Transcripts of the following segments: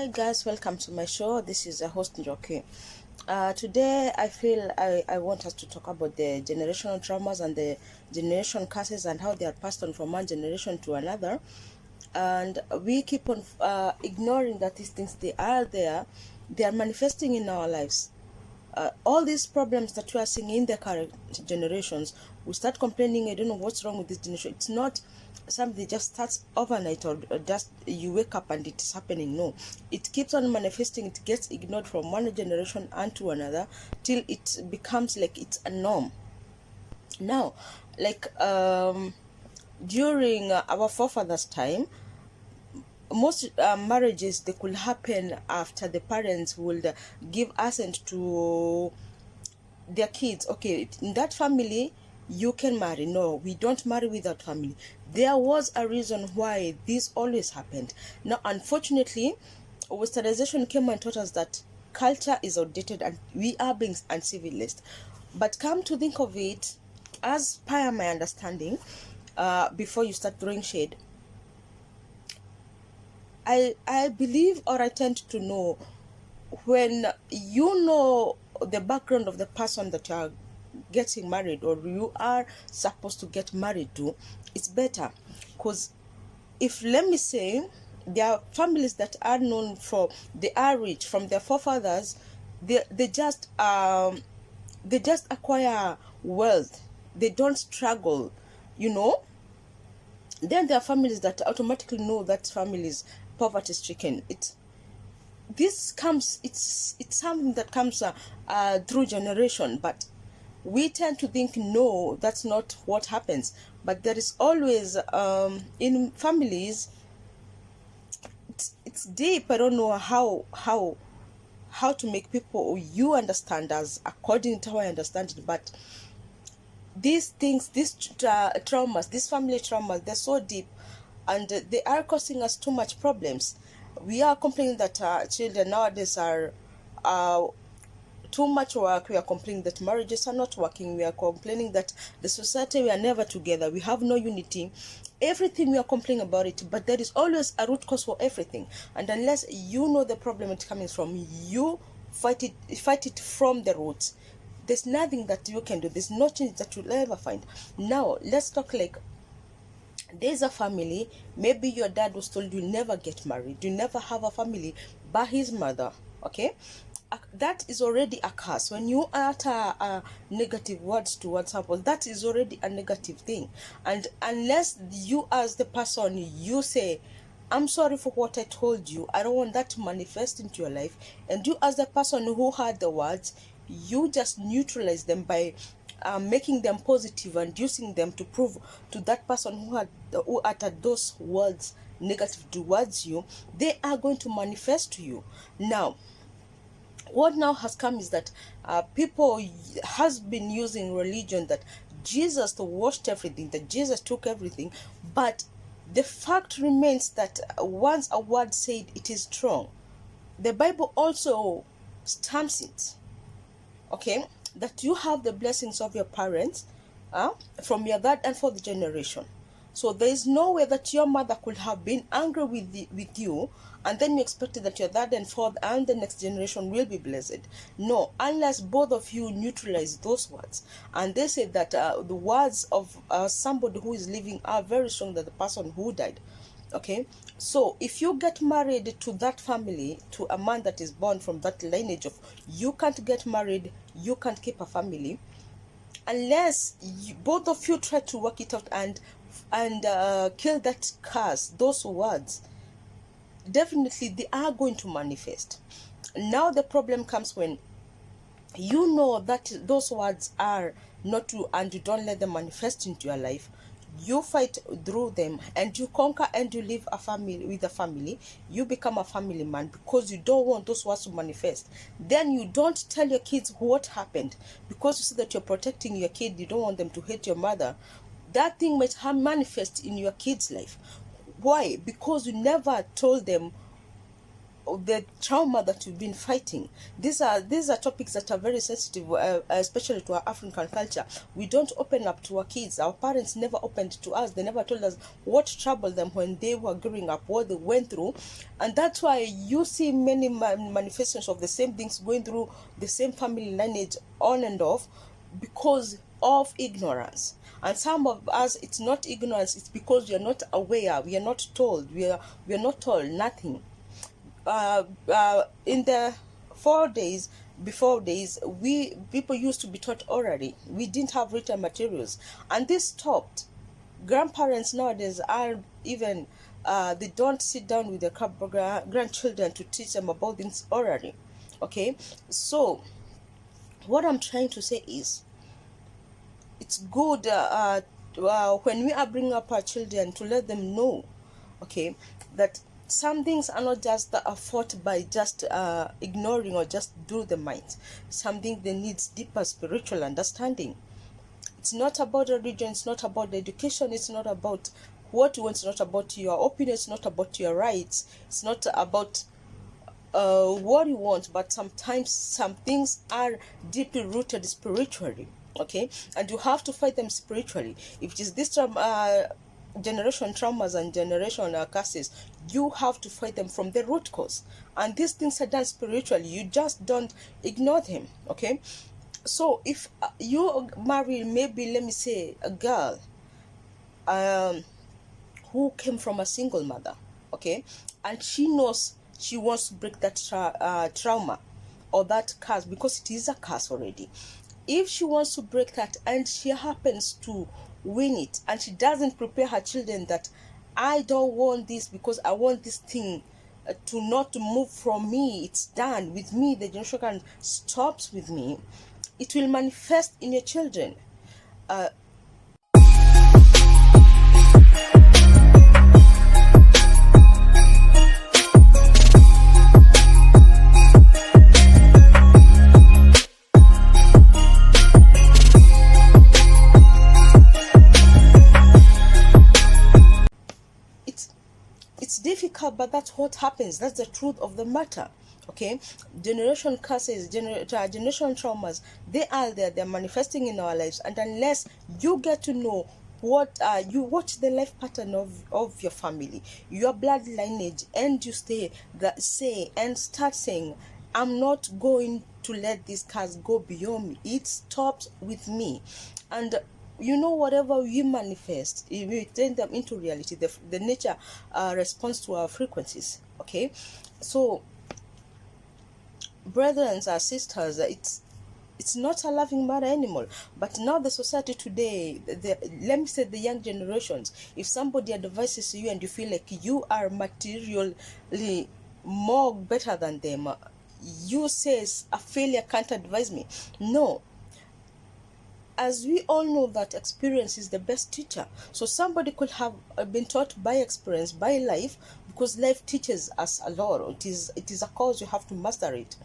Hi guys, welcome to my show. This is a host Njo'kiey. Today I feel I want us to talk about the generational traumas and the generation curses and how they are passed on from one generation to another. And we keep on ignoring that these things, they are there, they are manifesting in our lives. All these problems that we are seeing in the current generations, we start complaining, I don't know what's wrong with this generation. It's not something that just starts overnight or just you wake up and it's happening. No, it keeps on manifesting. It gets ignored from one generation and to another till it becomes like it's a norm. Now, like during our forefathers' time, most marriages, they could happen after the parents would give assent to their kids. Okay, in that family you can marry. No, we don't marry with that family. There was a reason why this always happened. Now unfortunately, westernization came and taught us that culture is outdated and we are being uncivilized. But come to think of it, as per my understanding, before you start throwing shade, I believe, or I tend to know, when you know the background of the person that you are getting married or you are supposed to get married to, it's better. Because if, let me say, there are families that are known for, they are rich from their forefathers, they just acquire wealth, they don't struggle, you know. Then there are families that automatically know that family is poverty stricken. It's something that comes through generation, but we tend to think no, that's not what happens. But there is always in families, it's deep. I don't know how to make people you understand as according to how I understand it, but these things, these traumas, these family traumas, they're so deep and they are causing us too much problems. We are complaining that children nowadays are too much work. We are complaining that marriages are not working. We are complaining that the society, we are never together. We have no unity. Everything we are complaining about it, but there is always a root cause for everything. And unless you know the problem it's coming from, you fight it from the roots. There's nothing that you can do. There's no change that you'll ever find. Now let's talk like, there's a family, maybe your dad was told you never get married, you never have a family by his mother. Okay, that is already a curse. When you utter negative words towards someone, that is already a negative thing. And unless you as the person, you say, I'm sorry for what I told you, I don't want that to manifest into your life, and you as the person who heard the words, you just neutralize them by making them positive and using them to prove to that person who uttered those words negative towards you, they are going to manifest to you. Now what now has come is that people has been using religion, that Jesus washed everything, that Jesus took everything, but the fact remains that once a word said, it is strong. The Bible also stamps it, okay, that you have the blessings of your parents from your third and fourth generation. So there is no way that your mother could have been angry with you and then you expected that your third and fourth and the next generation will be blessed. No, unless both of you neutralize those words. And they say that the words of somebody who is living are very strong than the person who died. Okay, so if you get married to that family, to a man that is born from that lineage of, you can't get married, you can't keep a family unless both of you try to work it out and kill that curse, those words. Definitely they are going to manifest. Now the problem comes when you know that those words are not true and you don't let them manifest into your life. You fight through them and you conquer and you live a family with a family. You become a family man because you don't want those words to manifest. Then you don't tell your kids what happened because you see that you're protecting your kid. You don't want them to hate your mother. That thing might manifest in your kid's life. Why? Because you never told them the trauma that we've been fighting. These are topics that are very sensitive, especially to our African culture. We don't open up to our kids. Our parents never opened to us. They never told us what troubled them when they were growing up, what they went through. And that's why you see many manifestations of the same things going through the same family lineage on and off, because of ignorance. And some of us, it's not ignorance, it's because we are not aware, we are not told, we are not told nothing. In the 4 days before days, we people used to be taught orally. We didn't have written materials, and this stopped. Grandparents nowadays are even they don't sit down with their grandchildren to teach them about things orally. Okay, so what I'm trying to say is, it's good when we are bringing up our children, to let them know, okay, that some things are not just fought by just ignoring or just do the mind. Something that needs deeper spiritual understanding. It's not about religion, it's not about education, it's not about what you want, it's not about your opinion, it's not about your rights, it's not about what you want, but sometimes some things are deeply rooted spiritually, okay, and you have to fight them spiritually. If it is this generation traumas and generation curses, you have to fight them from the root cause, and these things are done spiritually. You just don't ignore them, okay? So if you marry, maybe let me say a girl who came from a single mother, okay, and she knows she wants to break that trauma or that curse, because it is a curse already. If she wants to break that and she happens to win it, and she doesn't prepare her children that I don't want this because I want this thing to not move from me, it's done with me, the generation stops with me, it will manifest in your children. It's difficult, but that's what happens. That's the truth of the matter, okay? Generation curses, generation traumas, they are there, they're manifesting in our lives, and unless you get to know what you watch the life pattern of your family, your blood lineage, and you say and start saying, I'm not going to let this curse go beyond me, it stops with me. And whatever we manifest, if we turn them into reality, the nature responds to our frequencies, okay? So brethren and sisters, it's not a loving matter anymore. But now the society today, let me say the young generations, if somebody advises you and you feel like you are materially more better than them, you say a failure can't advise me. No, as we all know that experience is the best teacher. So somebody could have been taught by experience, by life, because life teaches us a lot. It is a cause, you have to master it.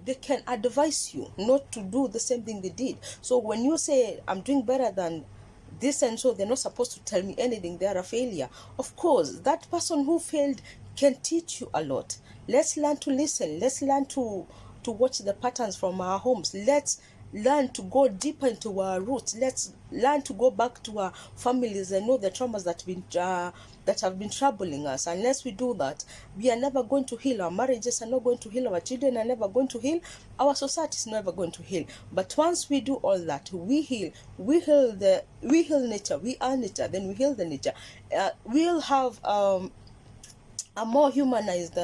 They can advise you not to do the same thing they did. So when you say, I'm doing better than this, and so they're not supposed to tell me anything, they are a failure. Of course, that person who failed can teach you a lot. Let's learn to listen. Let's learn to watch the patterns from our homes. Let's learn to go deeper into our roots. Let's learn to go back to our families and know the traumas that have been troubling us. Unless we do that, we are never going to heal. Our marriages are not going to heal. Our children are never going to heal. Our society is never going to heal. But once we do all that, we heal nature. We are nature. Then we heal the nature. We'll have a more humanized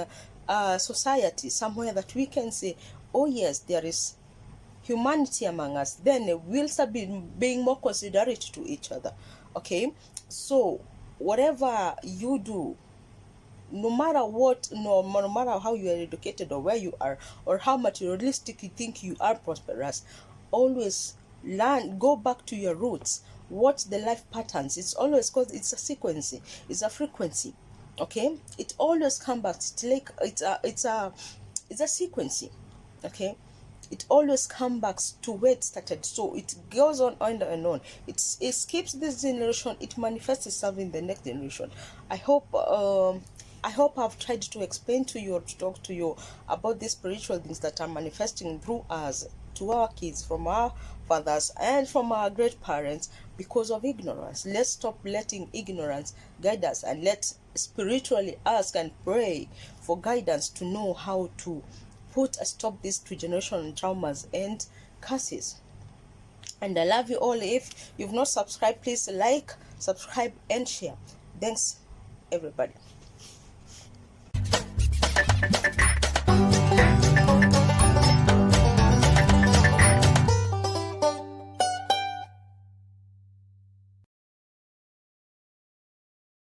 society, somewhere that we can say, oh yes, there is humanity among us. Then we'll start being more considerate to each other, okay? So whatever you do, no matter what, no matter how you are educated or where you are or how materialistic you think you are prosperous, always go back to your roots. Watch the life patterns. It's always, because it's a sequence, it's a frequency, okay? It always comes back. It's like it's a sequence, okay? It always comes back to where it started. So it goes on and on. It skips this generation, it manifests itself in the next generation. I hope I hope I've tried to explain to you or to talk to you about these spiritual things that are manifesting through us to our kids, from our fathers and from our great parents, because of ignorance. Let's stop letting ignorance guide us, and let's spiritually ask and pray for guidance to know how to put a stop these two generational traumas and curses. And I love you all. If you've not subscribed, please like, subscribe and share. Thanks everybody.